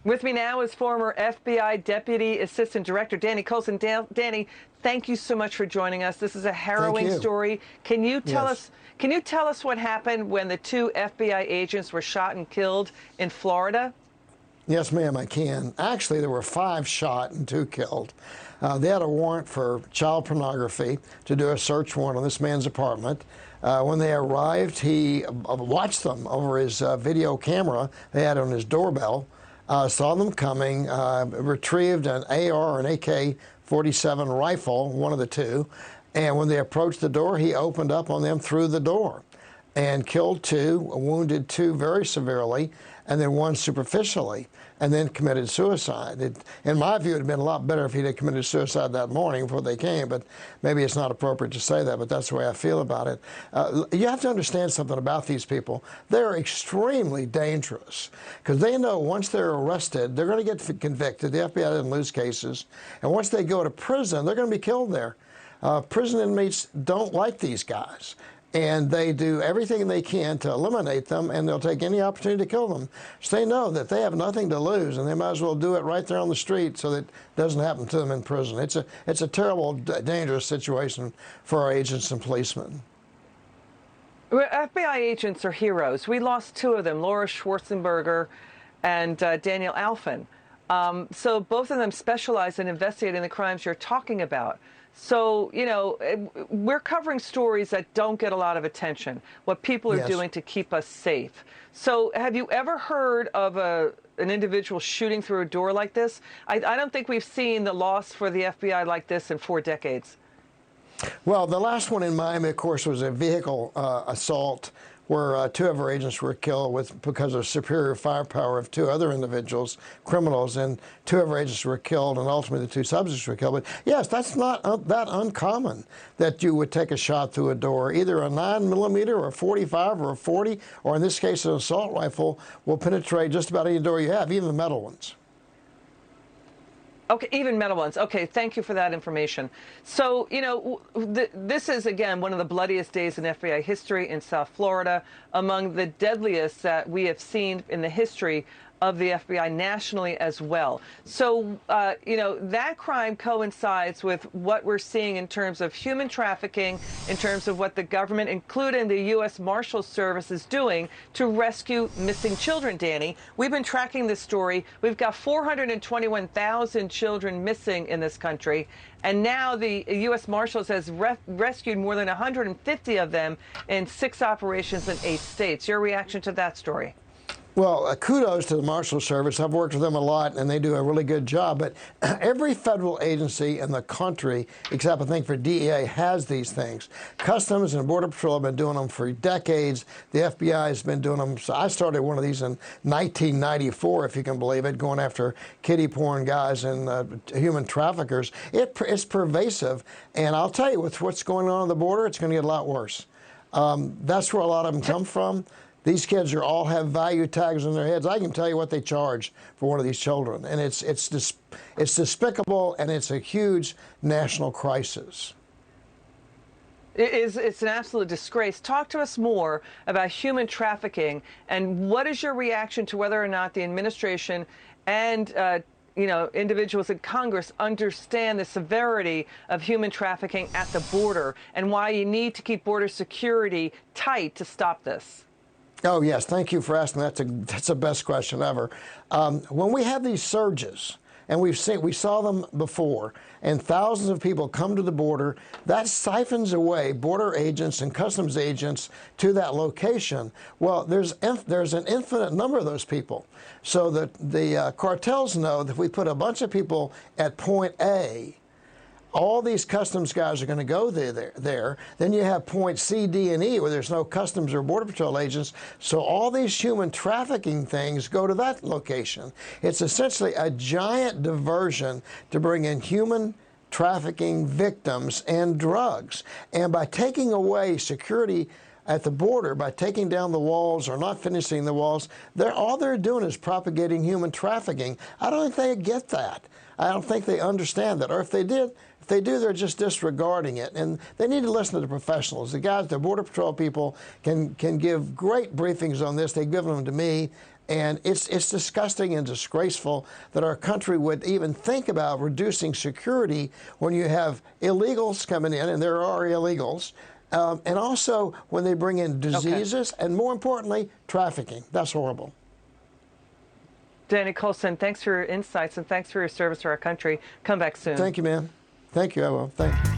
With me now is former FBI Deputy Assistant Director Danny Coulson. Danny, thank you so much for joining us. This is a harrowing story. Can you tell us? Can you tell us what happened when the two FBI agents were shot and killed in Florida? Yes, ma'am, I can. Actually, there were 5 shot and 2 killed. They had a warrant for child pornography to do a search warrant on this man's apartment. When they arrived, he watched them over his video camera they had on his doorbell, saw them coming, retrieved an AR or an AK-47 rifle, one of the two, and when they approached the door, he opened up on them through the door and killed 2, wounded 2 very severely, and then 1 superficially, and then committed suicide. In my view, it would have been a lot better if he had committed suicide that morning before they came, but maybe it's not appropriate to say that, but that's the way I feel about it. You have to understand something about these people. They're extremely dangerous because they know once they're arrested, they're going to get convicted. The FBI doesn't lose cases. And once they go to prison, they're going to be killed there. Prison inmates don't like these guys. And they do everything they can to eliminate them, and they'll take any opportunity to kill them. So they know that they have nothing to lose, and they might as well do it right there on the street so that it doesn't happen to them in prison. It's a terrible, dangerous situation for our agents and policemen. FBI agents are heroes. We lost 2 of them, Laura Schwarzenberger and Daniel Alfin. So both of them specialize in investigating the crimes you're talking about. So, you know, we're covering stories that don't get a lot of attention, what people are doing to keep us safe. So have you ever heard of an individual shooting through a door like this? I don't think we've seen the loss for the FBI like this in 4 decades. Well, the last one in Miami, of course, was a vehicle assault where 2 of our agents were killed because of superior firepower of 2 other individuals, criminals, and 2 of our agents were killed, and ultimately the 2 subjects were killed. But yes, that's not that uncommon that you would take a shot through a door. Either a 9mm or a 45 or a 40, or in this case, an assault rifle will penetrate just about any door you have, even the metal ones. Okay, even metal ones. Okay, thank you for that information. So, you know, this is, again, one of the bloodiest days in FBI history in South Florida, among the deadliest that we have seen in the history of the FBI nationally as well. So, you know, that crime coincides with what we're seeing in terms of human trafficking, in terms of what the government, including the U.S. Marshals Service, is doing to rescue missing children, Danny. We've been tracking this story. We've got 421,000 children missing in this country. And now the U.S. Marshals has rescued more than 150 of them in 6 operations in 8 states. Your reaction to that story? Well, kudos to the Marshal Service. I've worked with them a lot, and they do a really good job. But every federal agency in the country, except I think for DEA, has these things. Customs and Border Patrol have been doing them for decades. The FBI has been doing them. So I started one of these in 1994, if you can believe it, going after kiddie porn guys and human traffickers. It's pervasive. And I'll tell you, with what's going on the border, it's going to get a lot worse. That's where a lot of them come from. These kids all have value tags on their heads. I can tell you what they charge for one of these children, and it's despicable, and it's a huge national crisis. It's an absolute disgrace. Talk to us more about human trafficking, and what is your reaction to whether or not the administration and you know, individuals in Congress understand the severity of human trafficking at the border, and why you need to keep border security tight to stop this? Oh, yes. Thank you for asking. That's the best question ever. When we have these surges, and we saw them before, and thousands of people come to the border, that siphons away border agents and customs agents to that location. Well, there's an infinite number of those people. So the cartels know that if we put a bunch of people at point A, all these customs guys are going to go there. Then you have point C, D, and E, where there's no customs or border patrol agents. So all these human trafficking things go to that location. It's essentially a giant diversion to bring in human trafficking victims and drugs. And by taking away security at the border by taking down the walls or not finishing the walls. All they're doing is propagating human trafficking. I don't think they get that. I don't think they understand that. Or if they do, they're just disregarding it. And they need to listen to the professionals. The guys, the Border Patrol people can give great briefings on this. They've given them to me. And it's disgusting and disgraceful that our country would even think about reducing security when you have illegals coming in, and there are illegals, and also when they bring in diseases, and more importantly, trafficking. That's horrible. Danny Coulson, thanks for your insights and thanks for your service to our country. Come back soon. Thank you, man. Thank you, I will. Thank you.